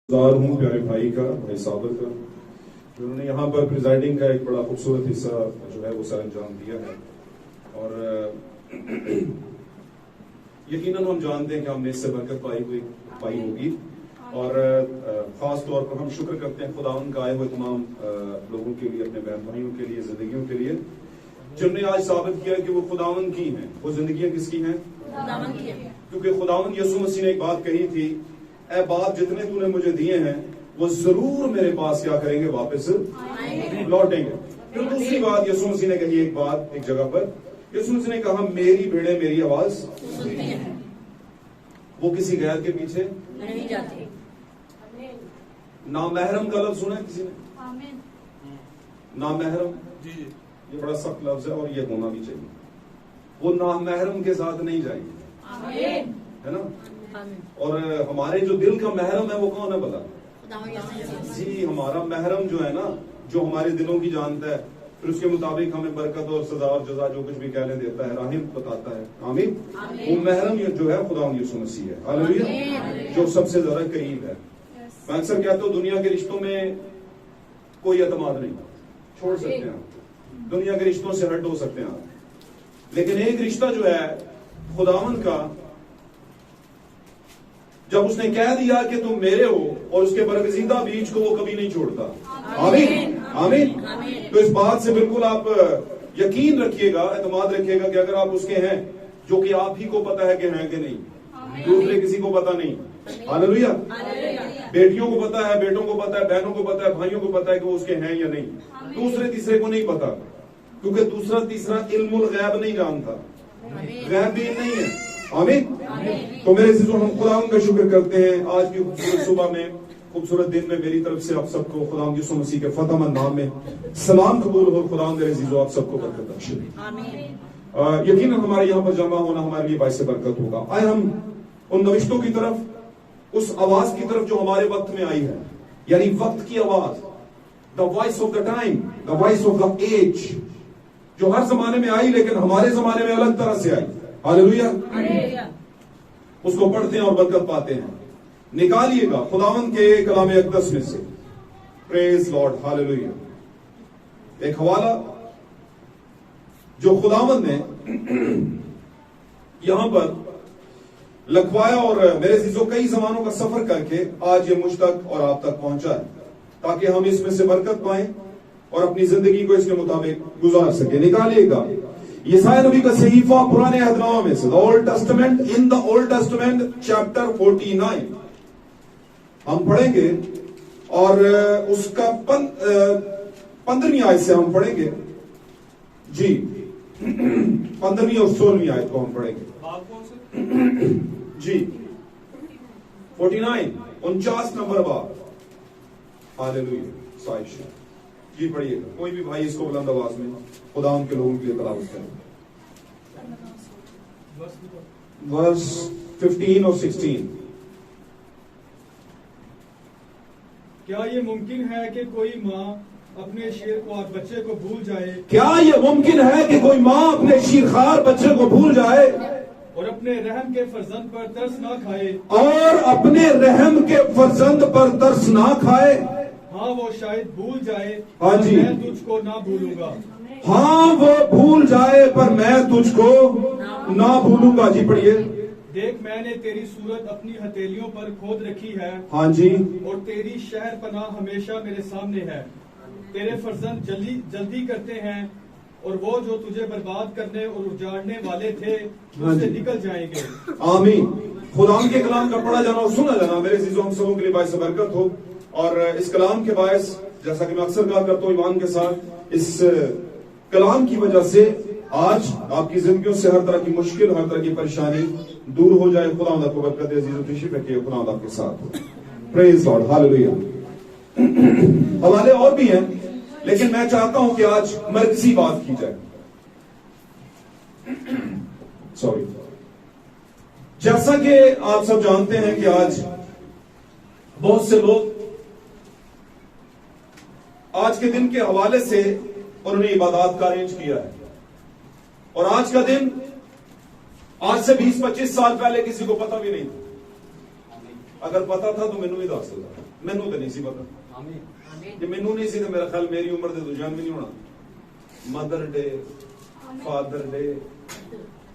ہوں پیارے بھائی کا، بھائی صابر کا، جنہوں نے یہاں پر پریزائڈنگ کا ایک بڑا خوبصورت حصہ جو ہے وہ سر انجام دیا ہے. اور یقیناً ہم جانتے ہیں کہ ہم نے اس سے برکت پائی ہوگی، اور خاص طور پر ہم شکر کرتے ہیں خداوند کا آئے ہوئے تمام لوگوں کے لیے، اپنے بہن بھائیوں کے لیے، زندگیوں کے لیے، جنہوں نے آج ثابت کیا کہ وہ خداوند کی ہیں. وہ زندگیاں کس کی ہیں؟ خداوند کی ہیں. کیونکہ خداوند یسوع مسیح نے ایک بات کہی تھی، اے باپ جتنے تو نے مجھے دیے ہیں وہ ضرور میرے پاس کیا کریں گے، واپس لوٹیں گے. پھر دوسری بات یسوع مسیح نے کہی ایک بات ایک جگہ پر، یسوع مسیح نے کہا میری بھیڑیں میری آواز سنتی ہیں. وہ کسی غیر کے پیچھے نہیں جاتے. نامحرم کا لفظ سنا ہے کسی نے؟ نامحرم یہ بڑا سخت لفظ ہے اور یہ ہونا بھی چاہیے. وہ نامحرم کے ساتھ نہیں جائیں گے، ہے نا. اور ہمارے جو دل کا محرم ہے وہ کون ہے بتا؟ جی ہمارا محرم جو ہے نا، جو ہمارے دلوں کی جانتا ہے، پھر اس کے مطابق ہمیں برکت اور سزا اور جزا جو کچھ بھی کہنے دیتا ہے، راہم بتاتا ہے. آمین. وہ محرم جو ہے خداوند یسوع مسیح ہے. ہاللیلویا. جو سب سے زیادہ قریب ہے. میں اکثر کہتا ہوں دنیا کے رشتوں میں کوئی اعتماد نہیں، چھوڑ سکتے ہیں آپ، دنیا کے رشتوں سے ہٹ ہو سکتے ہیں آپ، لیکن ایک رشتہ جو ہے خداوند کا، جب اس نے کہہ دیا کہ تم میرے ہو، اور اس کے برگزیدہ بیچ کو وہ کبھی نہیں چھوڑتا. آمین آمین. تو اس بات سے بالکل آپ یقین رکھیے گا، اعتماد رکھیے گا کہ اگر آپ اس کے ہیں، جو کہ آپ ہی کو پتا ہے کہ ہیں کہ نہیں، دوسرے کسی کو پتا نہیں. ہاللیلویا. بیٹیوں کو پتا ہے، بیٹوں کو پتا ہے، بہنوں کو پتا ہے، بھائیوں کو پتا ہے کہ وہ اس کے ہیں یا نہیں. دوسرے تیسرے کو نہیں پتا، کیونکہ دوسرا تیسرا علم الغیب نہیں جانتا، غیب بھی نہیں ہے. آمین. تو میرے عزیزوں، ہم خداوند کا شکر کرتے ہیں آج کی خوبصورت صبح میں، خوبصورت دن میں. میری طرف سے آپ سب کو خداوند یسوع مسیح کے فتح مند نام میں سلام قبول ہو. خداوند میرے عزیزوں آپ سب کو برکت بخشے. یقیناً ہمارے یہاں پر جمع ہونا ہمارے لیے باعث برکت ہوگا. آئے ہم ان نوشتوں کی طرف، اس آواز کی طرف جو ہمارے وقت میں آئی ہے، یعنی وقت کی آواز، the voice of the time, the voice of the age, جو ہر زمانے میں آئی لیکن ہمارے زمانے میں الگ طرح سے آئی. ہاللیلویا. اس کو پڑھتے ہیں اور برکت پاتے ہیں. نکالیے گا خداوند کے کلام اقدس میں سے. پریز لارڈ. ہاللیلویا. ایک حوالہ جو خداوند نے یہاں پر لکھوایا، اور میرے عزیزوں کئی زمانوں کا سفر کر کے آج یہ مجھ تک اور آپ تک پہنچا ہے، تاکہ ہم اس میں سے برکت پائیں اور اپنی زندگی کو اس کے مطابق گزار سکیں. نکالیے گا یسایا نبی کا صحیفہ پرانے عہد نامہ میں سے، old testament, in the old testament chapter 49 ہم پڑھیں گے، اور اس کا 15ویں آیت سے ہم پڑھیں گے. جی 15ویں اور 16ویں آیت کو ہم پڑھیں گے. جی 49 49 نمبر باب. ہاللیلویا. سائش جی پڑھیے گا. کوئی بھی بھائی اس کو بلند آواز میں خداوند کے لوگوں کے لیے تلاوت کریں. ورس 15 اور 16. کیا یہ ممکن ہے کہ کوئی ماں اپنے شیرخوار بچے کو بھول جائے؟ کیا یہ ممکن ہے کہ کوئی ماں اپنے شیرخوار بچے کو بھول جائے اور اپنے رحم کے فرزند پر ترس نہ کھائے؟ اور اپنے رحم کے فرزند پر ترس نہ کھائے. ہاں وہ شاید بھول جائے، ہاں جی. میں تجھ کو نہ بھولوں گا. ہاں وہ بھول جائے پر میں تجھ کو نہ بھولوں گا. جی پڑھیے. دیکھ میں نے تیری صورت اپنی ہتھیلیوں پر کھود رکھی ہے، ہاں جی. اور تیری شہر پناہ ہمیشہ میرے سامنے ہے. تیرے فرزند جلدی کرتے ہیں، اور وہ جو تجھے برباد کرنے اور اجاڑنے والے تھے اس سے نکل جائیں گے. آمین. خدا کے کلام کا پڑھا جانا اور سنا جانا میرے عزیزوں ہم سبوں کے لیے باعث برکت ہو. اور اس کلام کے باعث، جیسا کہ میں اکثر کہا کرتا ہوں ایمان کے ساتھ، اس کلام کی وجہ سے آج آپ کی زندگیوں سے ہر طرح کی مشکل، ہر طرح کی پریشانی دور ہو جائے. خدا آپ کو برکت دے. عزیزوں تشریف رکھیے. خدا آپ کے ساتھ ہو. پریز لارڈ. ہاللیلویا. حوالے اور بھی ہیں لیکن میں چاہتا ہوں کہ آج مرکزی بات کی جائے. سوری. جیسا کہ آپ سب جانتے ہیں کہ آج بہت سے لوگ آج کے دن کے حوالے سے انہوں نے عبادات کا ارینج کیا ہے، اور آج کا دن آج سے 20-25 سال پہلے کسی کو پتہ بھی نہیں تھا. اگر پتا تھا تو مینوں ہی دس دیتا. ਮੈਨੂੰ ਤਾਂ ਨਹੀਂ ਸੀ ਪਤਾ, ਜੇ ਮੈਨੂੰ ਨਹੀਂ ਸੀ ਤਾਂ ਮੇਰਾ ਖਿਆਲ ਮੇਰੀ ਉਮਰ ਦੇ ਦੂਜਿਆਂ ਵੀ ਨਹੀਂ ਹੋਣਾ। ਮਦਰ ਡੇ, ਫਾਦਰ ਡੇ,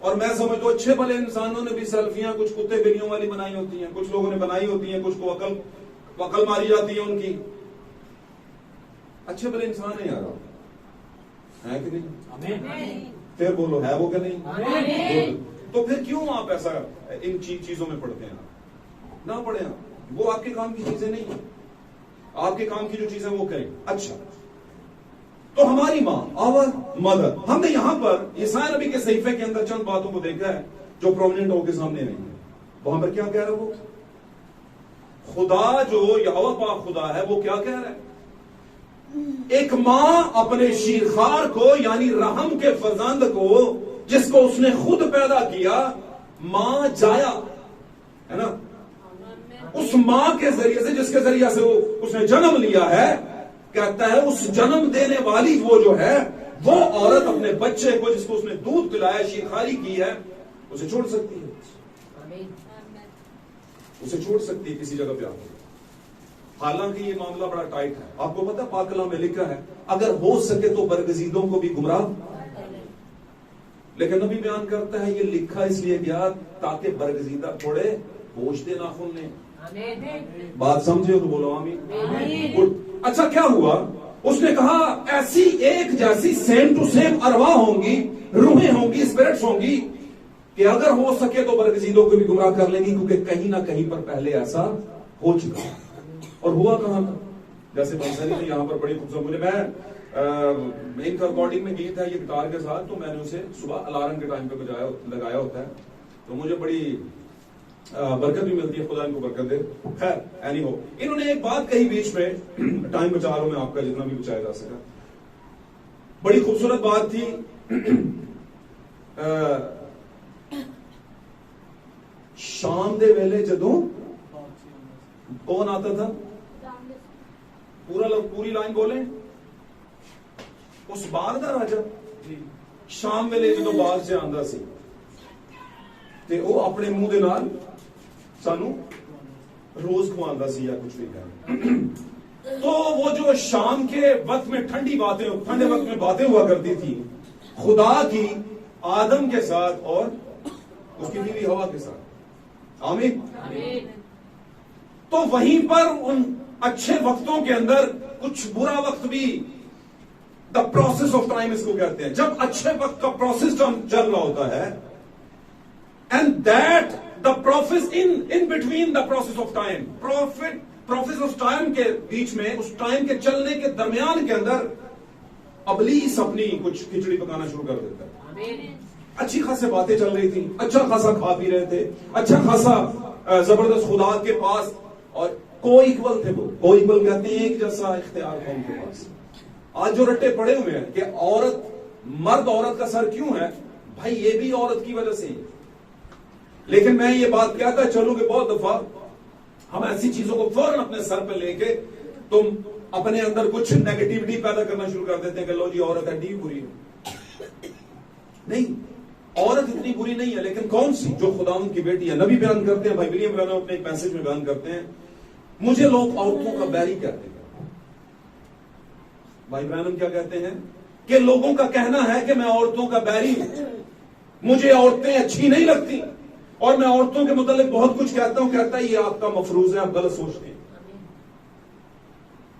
اور میں سمجھتا ہوں اچھے بھلے انسانوں نے بھی سیلفیاں کچھ کتے بلیوں والی بنائی ہوتی ہیں, کچھ لوگوں نے بنائی ہوتی ہیں, کچھ کو عقل ماری جاتی ہے ان کی. اچھے بھلے انسان ہیں یار, ہے کہ نہیں؟ پھر بولو ہے وہ کہ نہیں؟ تو پھر کیوں آپ ایسا ان چیزوں میں پڑھتے ہیں؟ نہ پڑھیں آپ, وہ آپ کے کام کی چیزیں نہیں ہیں. آپ کے کام کی جو چیزیں وہ کریں. اچھا, تو ہماری ماں, اور مدر, ہم نے یہاں پر عیسائی نبی کے صحیفے کے اندر چند باتوں کو دیکھا ہے جو پرومیننٹ ہو کے سامنے نہیں ہے. وہاں پر کیا کہہ رہا ہے وہ خدا جو یہوہ پاک خدا ہے, وہ کیا کہہ رہا ہے؟ ایک ماں اپنے شیرخوار کو یعنی رحم کے فرزند کو جس کو اس نے خود پیدا کیا, ماں جایا ہے نا, اس ماں کے ذریعے سے جس کے ذریعے سے اس نے جنم لیا ہے, کہتا ہے اس جنم دینے والی وہ جو ہے وہ عورت اپنے بچے کو جس کو اس نے دودھ پلایا, شیرخواری کی ہے, اسے چھوڑ سکتی ہے, اسے چھوڑ سکتی ہے کسی جگہ پہ آ. حالانکہ یہ معاملہ بڑا ٹائٹ ہے. آپ کو پتا پاک کلام میں لکھا ہے اگر ہو سکے تو برگزیدوں کو بھی گمراہ, لیکن نبی بیان کرتا ہے یہ لکھا اس لیے گیا تاکہ برگزیدہ تھوڑے بوجھ دے ناخن نے. بات سمجھے ہو تو بولو آمین. اچھا کیا ہوا؟ اس نے کہا ایسی ایک جیسی سیم ٹو سیم ارواح ہوں گی, روحیں ہوں گی, اسپرٹس ہوں گی کہ اگر ہو سکے تو برگزیدوں کو بھی گمراہ کر لیں گی, کیونکہ کہیں نہ کہیں پر پہلے ایسا ہو چکا. اور ہوا کہاں تھا؟ جیسے بنسری نے یہاں پر بڑی خوبصورت, مجھے میں ان کا ریکارڈنگ میں گیت ہے یہ گٹار کے ساتھ, تو میں نے اسے صبح الارم کے ٹائم پہ لگایا ہوتا ہے, تو مجھے بڑی برکت بھی ملتی ہے, خدا ان کو برکت دے. خیر اینی ہو, انہوں نے ایک بات کہی بیچ میں, ٹائم بچا رہا ہوں میں آپ کا جتنا بھی بچایا جا سکا, بڑی خوبصورت بات تھی. شام دے ویلے جدوں کون آتا تھا, پوری لائن بولیں, اس باغ دا راجا شام ویلے جدوں باغ سے آندا سی تے او اپنے منہ دے نال سانو روز کھواندا سی یا کچھ بھی کہہ. تو وہ جو شام کے وقت میں ٹھنڈے وقت میں باتیں ہوا کرتی تھی خدا کی آدم کے ساتھ اور اس کی بیوی ہوا کے ساتھ. آمین. تو وہیں پر ان اچھے وقتوں کے اندر کچھ برا وقت بھی, دا پروسیس آف ٹائم اس کو کہتے ہیں, جب اچھے وقت کا پروسیس چل رہا ہوتا ہے, and that the process in between the process of time, process of time کے بیچ میں, اس ٹائم کے چلنے کے درمیان کے اندر ابلیس اپنی کچھ کھچڑی پکانا شروع کر دیتا ہے. اچھی خاصی باتیں چل رہی تھی, اچھا خاصا کھا پی رہے تھے, اچھا خاصا زبردست خدا کے پاس, اور کو ایکول تھے, وہ کو ایکول کہتے ہیں ایک جیسا اختیار تھا ان کے پاس. آج جو رٹے پڑے ہوئے ہیں کہ مرد عورت کا سر کیوں ہے, بھائی یہ بھی عورت کی وجہ سے ہی. لیکن میں یہ بات کہتا چلوں کہ بہت دفعہ ہم ایسی چیزوں کو فوراً اپنے سر پہ لے کے تم اپنے اندر کچھ نیگیٹیوٹی پیدا کرنا شروع کر دیتے ہیں کہ لو جی عورت ہے, بری ہے. نہیں, عورت اتنی بری نہیں ہے, لیکن کون سی جو خداوند کی بیٹی ہے. نبی بیان کرتے ہیں, بھائی ولیم برانم اپنے ایک میسج میں بیان کرتے ہیں, مجھے لوگ عورتوں کا بیری کہتے ہیں. بھائی برانم کیا کہتے ہیں کہ لوگوں کا کہنا ہے کہ میں عورتوں کا بیری ہوں, مجھے عورتیں اچھی نہیں لگتی, اور میں عورتوں کے متعلق بہت کچھ کہتا ہوں. کہتا ہے یہ آپ کا مفروض ہے, آپ غلط سوچتے ہیں.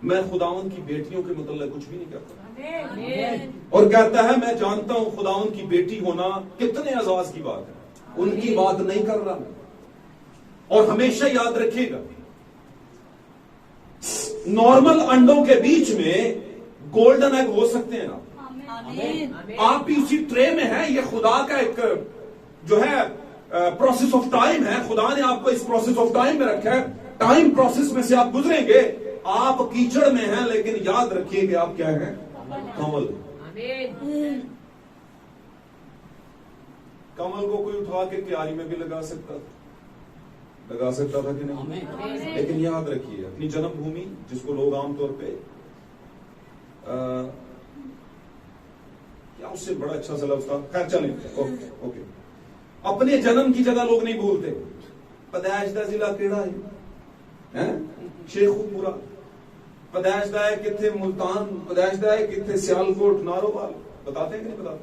میں خداوند کی بیٹیوں کے متعلق کچھ بھی نہیں کہتا, اور کہتا ہے میں جانتا ہوں خداوند کی بیٹی ہونا کتنے اعزاز کی بات ہے, ان کی بات نہیں کر رہا میں. اور ہمیشہ یاد رکھیے گا, نارمل انڈوں کے بیچ میں گولڈن ایگ ہو سکتے ہیں آپ بھی اسی ٹرے میں ہیں. یہ خدا کا ایک جو ہے پروسیس آف ٹائم ہے, خدا نے آپ کو اس پروسیس آف ٹائم میں رکھا ہے. ٹائم پروسیس میں سے آپ گزریں گے, آپ کیچڑ میں ہیں, لیکن یاد رکھیے کہ آپ کیا ہیں, کمل. کمل کو کوئی اٹھا کے کیاری میں بھی لگا سکتا تھا کہ نہیں, لیکن یاد رکھیے اپنی جنم بھومی جس کو لوگ عام طور پہ کیا اس سے بڑا اچھا سا لفظ تھا, خیر چلیں اوکے, اپنے جنم کی جگہ لوگ نہیں بھولتے. پدیش دا ضلع کیڑا ہے, شیخوپورا. پدیش دا ہے کتنے ملتان, پدیش دا ہے کتنے سیالکوٹ, نارووال. بتاتے ہیں کہ نہیں بتاتے؟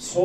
100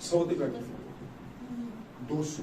100 200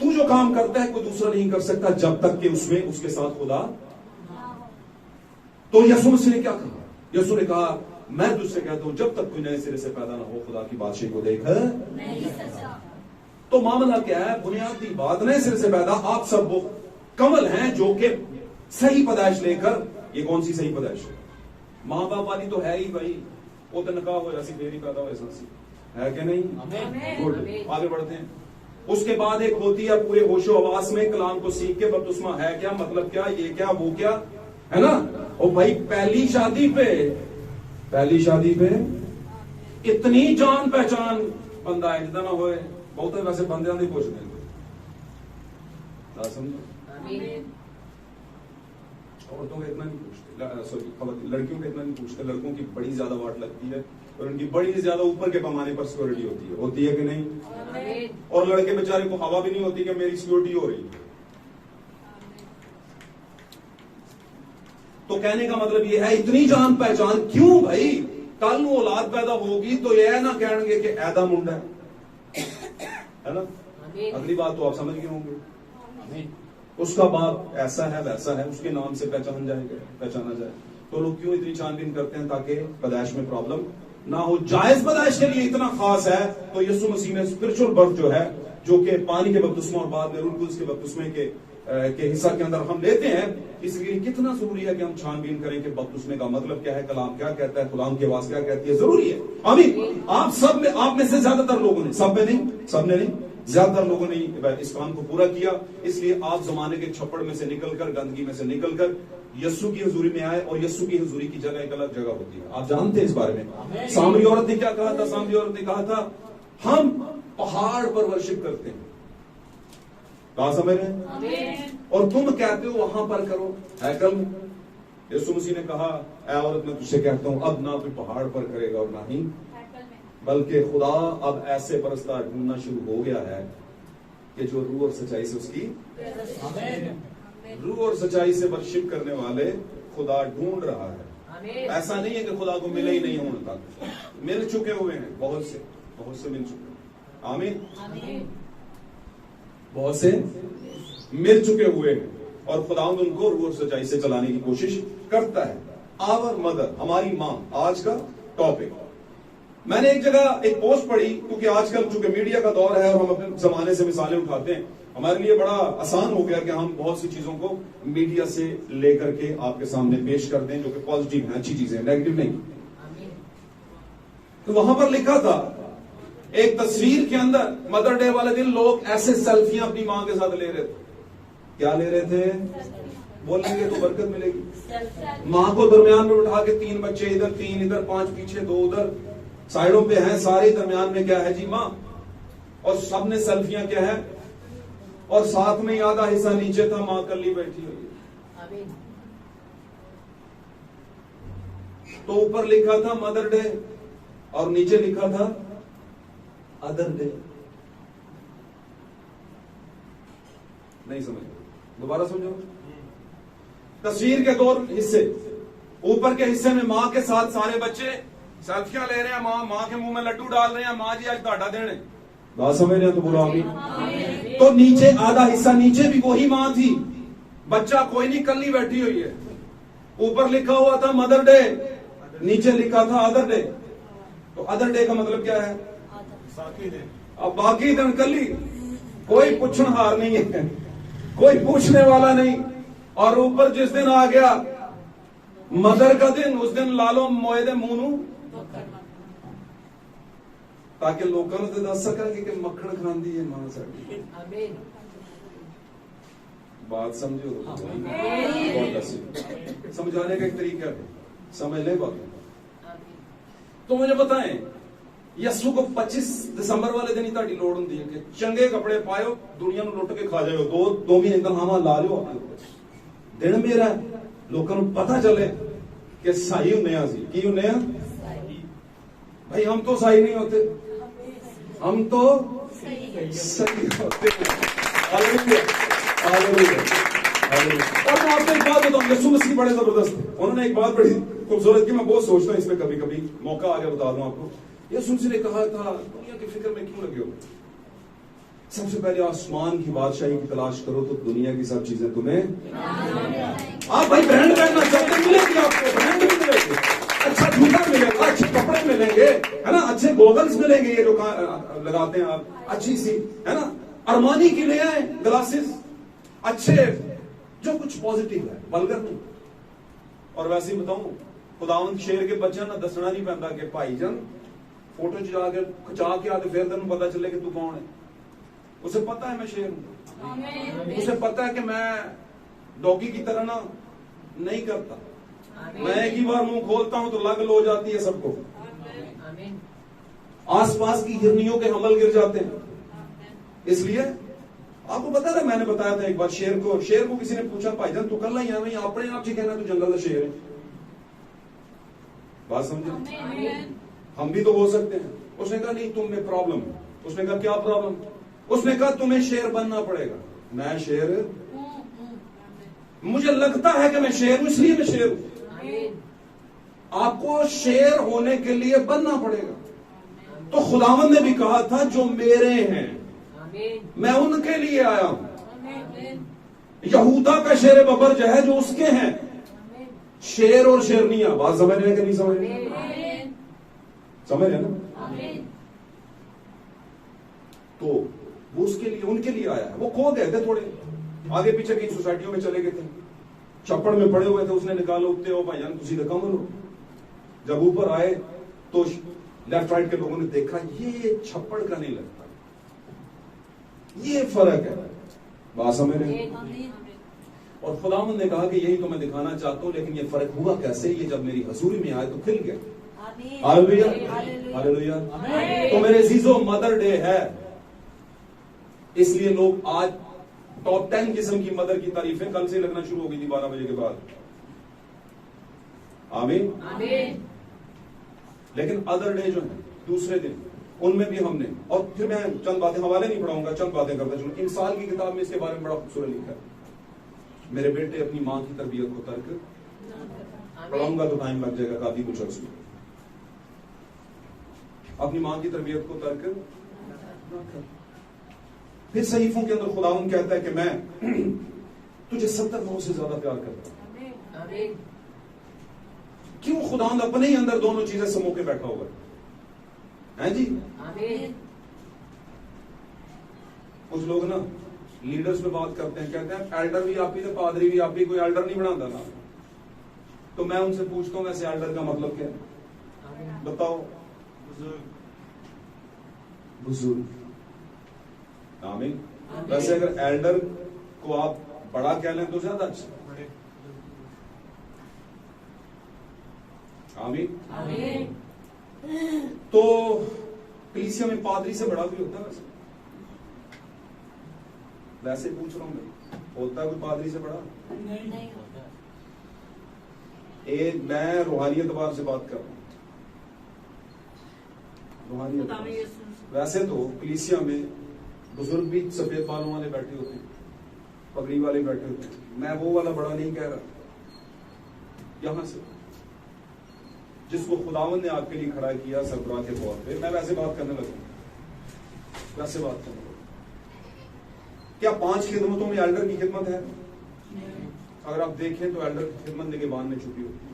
تو جو کام کرتا ہے کوئی دوسرا نہیں کر سکتا جب تک کہ اس میں اس کے ساتھ خدا. تو یسوع مسیح نے کیا کہا؟ یسوع نے کہا میں تجھ سے کہتا ہوں جب تک کوئی نئے سرے سے پیدا نہ ہو خدا کی بادشاہی کو دیکھ نہیں سکتا. تو معاملہ کیا ہے؟ بنیادی بات نئے سرے سے پیدا. آپ سب وہ کمل ہیں جو کہ صحیح پیدائش لے کر. یہ کون سی صحیح پیدائش ہے؟ ماں باپ والی تو ہے ہی بھائی. وہ تو نکاح ہو ایسی دیری پیدا ہو ایسا ہے کہ نہیں؟ گڈ. آگے بڑھتے ہیں. اس کے بعد ایک ہوتی ہے پورے ہوش و حواس میں کلام کو سیکھ کے بپتسمہ ہے کیا مطلب کیا یہ کیا وہ کیا ہے نا. اور بھائی پہلی شادی پہ اتنی جان پہچان بندہ ہے جتنا نہ ہوئے بہت ہے ویسے بندے نہیں پوچھتے عورتوں کا اتنا نہیں پوچھتے سوری لڑکیوں کا اتنا نہیں پوچھتے. لڑکوں کی بڑی زیادہ واٹ لگتی ہے اور ان کی بڑی زیادہ اوپر کے پیمانے پر سیکورٹی ہوتی ہے کہ نہیں. اور لڑکے بیچارے کو ہوا بھی نہیں ہوتی کہ میری سیکورٹی ہو رہی. تو کہنے کا مطلب یہ ہے اتنی جان پہچان کیوں بھائی؟ کل وہ اولاد پیدا ہوگی تو یہ نہ کہیں گے کہ ایدا منڈا ہے نا. اگلی بات تو آپ سمجھ گئے ہوں گے. اس کا باپ ایسا ہے ویسا ہے اس کے نام سے پہچانا جائے. تو لوگ کیوں اتنی چھان بین کرتے ہیں؟ تاکہ پیدائش میں پرابلم نہ ہو. جائز پیدائش کے لیے اتنا خاص ہے تو یسوع مسیح نے اسپرچل برتھ جو ہے جو کہ پانی کے بپتسمہ اور بعد میں روح القدس کے بپتسمے کے حصہ کے اندر ہم لیتے ہیں. اس لیے کتنا ضروری ہے کہ ہم چھان بین کریں کہ بپتسمے کا مطلب کیا ہے, کلام کیا کہتا ہے, کلام کی آواز کیا کہتی ہے. ضروری ہے. آمین. آپ میں سے زیادہ تر لوگوں نے, سب نے نہیں, زیادہ تر لوگوں نے اس کام کو پورا کیا. اس لیے آپ زمانے کے چھپڑ میں سے نکل کر, گندگی میں سے نکل کر یسوع کی حضوری میں آئے. اور یسوع کی حضوری کی جگہ ایک الگ جگہ ہوتی ہے. آپ جانتے ہیں اس بارے میں. سامری عورت نے کیا کہا تھا؟ سامری عورت نے کہا تھا ہم پہاڑ پر ورشپ کرتے ہیں. کہاں سمجھ رہے ہیں؟ اور تم کہتے ہو وہاں پر کرو ہیکل میں. یسوع مسیح نے کہا اے عورت میں تجھ سے کہتا ہوں اب نہ تو پہاڑ پر کرے گا اور نہ ہی بلکہ خدا اب ایسے پرستار ڈھونڈنا شروع ہو گیا ہے کہ جو روح اور سچائی سے اس کی روح اور سچائی سے ورشپ کرنے والے خدا ڈھونڈ رہا ہے. ایسا نہیں ہے کہ خدا کو ملے ہی نہیں ہوں تک. مل چکے ہوئے ہیں بہت سے مل چکے ہیں. آمین. بہت سے مل چکے ہوئے ہیں اور خداوند ان کو روح اور سچائی سے چلانے کی کوشش کرتا ہے. آور مدر, ہماری ماں, آج کا ٹاپک. میں نے ایک جگہ ایک پوسٹ پڑھی کیونکہ آج کل چونکہ میڈیا کا دور ہے اور ہم اپنے زمانے سے مثالیں اٹھاتے ہیں, ہمارے لیے بڑا آسان ہو گیا کہ ہم بہت سی چیزوں کو میڈیا سے لے کر کے آپ کے سامنے پیش کر دیں جو کہ پازیٹیو ہیں, اچھی چیزیں, نیگیٹو نہیں. تو وہاں پر لکھا تھا ایک تصویر کے اندر مدر ڈے والے دن لوگ ایسے سیلفیاں اپنی ماں کے ساتھ لے رہے تھے. کیا لے رہے تھے؟ بولیں گے تو برکت ملے گی. ماں کو درمیان میں بٹھا کے 3 بچے ادھر, 3 ادھر, 5 پیچھے, 2 ادھر, سائڈوں پہ ہیں سارے, درمیان میں کیا ہے جی ماں, اور سب نے سیلفیاں کیا ہے, اور ساتھ میں آدھا حصہ نیچے تھا, ماں کلی بیٹھی ہوئی ہے. تو اوپر لکھا تھا مدر ڈے اور نیچے لکھا تھا ادر ڈے. نہیں سمجھ, دوبارہ سمجھو. تصویر کے 2 حصے, اوپر کے حصے میں ماں کے ساتھ سارے بچے سیلفیاں لے رہے ہیں, ماں کے منہ میں لڈو ڈال رہے ہیں, ماں جی آج تہاڈا دن ہے. بات سمجھ رہے ہیں تو بولو آمین. تو نیچے آدھا حصہ, نیچے بھی وہی ماں تھی, بچہ کوئی نہیں, کلی بیٹھی ہوئی ہے. اوپر لکھا ہوا تھا مدر ڈے, نیچے لکھا تھا ادر ڈے. تو ادر ڈے کا مطلب کیا ہے؟ اب باقی دن کلی, کوئی پوچھن ہار نہیں ہے, کوئی پوچھنے والا نہیں. اور اوپر جس دن آ گیا مدر کا دن, اس دن لالو موئے دے مونو, تاکہ لوگوں نے دس سکا کہ مکھن کھاندی ہے ماں ساڈی. بات سمجھو, سمجھانے کا ایک طریقہ ہے, سمجھ لیں بات. تو مجھے بتائیں یسوع کو 25 دسمبر والے دن ہی تہاڈی لوڑ ہوندی ہے کہ چنگے کپڑے پاؤ, دنیا نو لٹ کے کھا جاؤ, 2 مہینے تنخواہ لا لو, دن میرا لوگوں کو پتہ چلے کہ سائی ہونے سی. کی ہونے بھائی؟ ہم تو سائی نہیں ہوتے, ہم تو صحیح ہوتے ہیں. اور میں آپ کو ایک بات بتاؤں, یسوع مسیح بڑے زبردست تھے. انہوں نے ایک بات بڑی خوبصورت کی, میں بہت سوچتا ہوں اس پہ, کبھی کبھی موقع آ گیا بتا دوں آپ کو. یسوع مسیح نے کہا تھا دنیا کی فکر میں کیوں لگے ہو, سب سے پہلے آسمان کی بادشاہی کی تلاش کرو تو دنیا کی سب چیزیں تمہیں. آپ بھائی برانڈ پہننا چاہتے ہیں, ملے گی آپ کو, برانڈ بھی ملے گی, اچھا جوتا ملے گا, اچھے کپڑے ملیں گے, ہے نا, اچھے گوگلز ملیں گے, یہ جو لگاتے ہیں آپ, اچھی سی, ہے نا, ارمانی کی لے آئیں گلاسز, اچھے, جو کچھ پازیٹیو ہے, ولگر نہیں. اور ویسے ہی بتاؤں, خداوند شیر کے بچے نہ دسنا نہیں پہنتا کہ بھائی جان فوٹو کھچا کے آتے پھر تمہیں پتا چلے کہ تو کون ہے. اسے پتا ہے میں شیر ہوں, اسے پتا ہے کہ میں ڈوگی کی طرح نہ نہیں کرتا, میں ایک ہی بار منہ کھولتا ہوں تو لگ ہو جاتی ہے سب کو, آس پاس کی ہرنیوں کے حمل گر جاتے ہیں. اس لیے آپ کو پتا تھا, میں نے بتایا تھا ایک بار شیر کو کسی نے پوچھا بھائی جان تو کر لا یہاں, اپنے آپ سے کہنا تو جنگل کا شیر ہے. بات سمجھے, ہم بھی تو ہو سکتے ہیں. اس نے کہا نہیں تم میں پرابلم. اس نے کہا کیا پرابلم؟ اس نے کہا تمہیں شیر بننا پڑے گا. میں شیر, مجھے لگتا ہے کہ میں شیر ہوں اس لیے میں شیر ہوں. آپ کو شیر ہونے کے لیے بننا پڑے گا. تو خداوند نے بھی کہا تھا جو میرے ہیں میں ان کے لیے آیا ہوں. یہودا کا شیر ببر جو ہے جو اس کے ہیں, شیر اور شیرنیاں. بات سمجھ رہے ہیں کہ نہیں سمجھ رہے؟ سمجھ رہے نا. تو وہ اس کے لیے, ان کے لیے آیا ہے. وہ کھو گئے تھے تھوڑے آگے پیچھے کی سوسائٹیوں میں چلے گئے تھے, چھپڑ میں پڑے ہوئے تھے, اس نے نکالا اٹھتے ہو بھائی جان تسی تو کم ہو. جب اوپر آئے تو لیفٹ رائٹ کے لوگوں نے دیکھا یہ چھپڑ کا نہیں لگتا, یہ فرق ہے. بات سمجھ رہے ہیں؟ اور خداوند نے کہا کہ یہی تو میں دکھانا چاہتا ہوں, لیکن یہ فرق ہوا کیسے؟ یہ جب میری حضوری میں آئے تو کھل گیا. Hallelujah hallelujah. تو میرے عزیزو مدر ڈے ہے, اس لیے لوگ آج ٹاپ 10 قسم کی مدر کی تعریفیں کل سے لگنا شروع ہو گئی تھی 12 بجے کے بعد. آمین. لیکن ادر ڈے جو ہے دوسرے دن, ان میں بھی ہم نے, اور پھر میں چند باتیں حوالے نہیں پڑھاؤں گا, چند باتیں کرتا چلوں. انسان کی کتاب میں اس کے بارے میں بڑا خوبصورت لکھا ہے. میرے بیٹے اپنی ماں کی تربیت کو ترک, پڑھاؤں گا تو ٹائم لگ جائے گا کافی کچھ عرصے. اپنی ماں کی تربیت کو ترک نہ کر. پھر صحیفوں کے اندر خداوند کہتا ہے کہ میں تجھے 70 ماؤں سے زیادہ پیار کرتا ہوں. کیوں؟ خداوند اپنے ہی اندر دونوں چیزیں سمو کے بیٹھا ہوا ہے جی. کچھ لوگ نا لیڈرز میں بات کرتے ہیں, کہتے ہیں ایلڈر بھی آپ ہی تھے, پادری بھی آپ ہی, کوئی ایلڈر نہیں بنا نا. تو میں ان سے پوچھتا ہوں ویسے ایلڈر کا مطلب کیا ہے؟ بتاؤ. بزرگ. آمین. ویسے اگر ایلڈر کو آپ بڑا کہہ لیں تو زیادہ اچھا. آمین. تو کلیسیا میں پادری سے بڑا بھی ہوتا ہے ویسے پوچھ رہا ہوں میں, ہوتا ہے کوئی پادری سے بڑا؟ نہیں. میں روحانی اعتبار سے بات کر رہا ہوں. روحانی اعتبار ویسے تو کلیسیا میں بزرگ بھی سفید بالوں والے بیٹھے ہوتے ہیں, پگڑی والے بیٹھے ہوتے ہیں. میں وہ والا بڑا نہیں کہہ رہا. یہاں سے جس کو خداوند نے آپ کے لیے کھڑا کیا سربراہ کے طور پہ, میں ویسے بات کرنے لگا. ویسے بات کرنے لگا. کیا 5 خدمتوں میں ایلڈر کی خدمت ہے؟ اگر آپ دیکھیں تو ایلڈر کی خدمت نگہبان میں چھپی ہوتی ہے,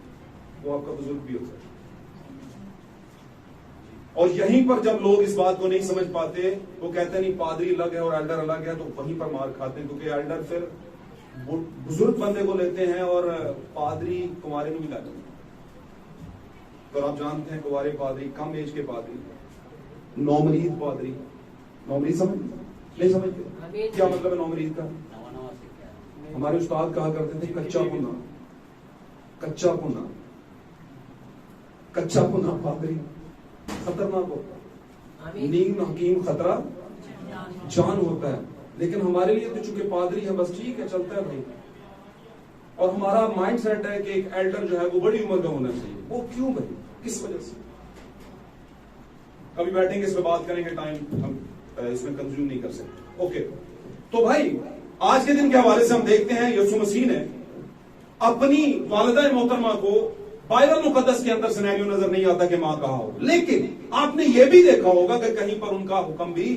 وہ آپ کا بزرگ بھی ہوتا ہے. اور یہیں پر جب لوگ اس بات کو نہیں سمجھ پاتے, وہ کہتے ہیں نہیں پادری الگ ہے اور ایلڈر الگ ہے, تو وہیں پر مار کھاتے ہیں. کیونکہ ایلڈر پھر بزرگ بندے کو لیتے ہیں اور پادری کمارے میں بھی لاتے ہیں. تو آپ جانتے ہیں کنوارے پادری, کم ایج کے پادری, نومرید پادری. نومرید سمجھ نہیں سمجھتے کیا مطلب ہے نومرید کا؟ ہمارے استاد کہا کرتے تھے کچا پنا. کچا پنا, کچا پنا پادری خطرناک ہوتا ہے. نیم حکیم خطرہ جان ہوتا ہے. لیکن ہمارے لیے تو چونکہ پادری ہے بس ٹھیک ہے, چلتا ہے بھائی. اور ہمارا مائنڈ سیٹ ہے کہ ایک ایلڈر جو ہے وہ بڑی عمر کا ہونا چاہیے. وہ کیوں بھائی, کس وجہ سے؟ کبھی بیٹھیں گے اس پہ بات کریں گے, ٹائم ہم اس میں کنزیوم نہیں کر سکتے. اوکے, تو بھائی آج کے دن کے حوالے سے ہم دیکھتے ہیں یسوع مسیح نے اپنی والدہ محترمہ کو بائبل مقدس کے اندر سینیریو نظر نہیں آتا کہ ماں کہا ہو, لیکن آپ نے یہ بھی دیکھا ہوگا کہ کہیں پر ان کا حکم بھی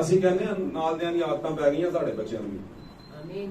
ਅਸੀਂ ਕਹਿੰਦੇ ਆ ਨਾਲ ਦਿਆਂ ਦੀਆਂ ਆਦਤਾਂ ਪੈ ਗਈਆਂ ਸਾਡੇ ਬੱਚਿਆਂ ਨੂੰ। ਆਮੀਨ।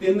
3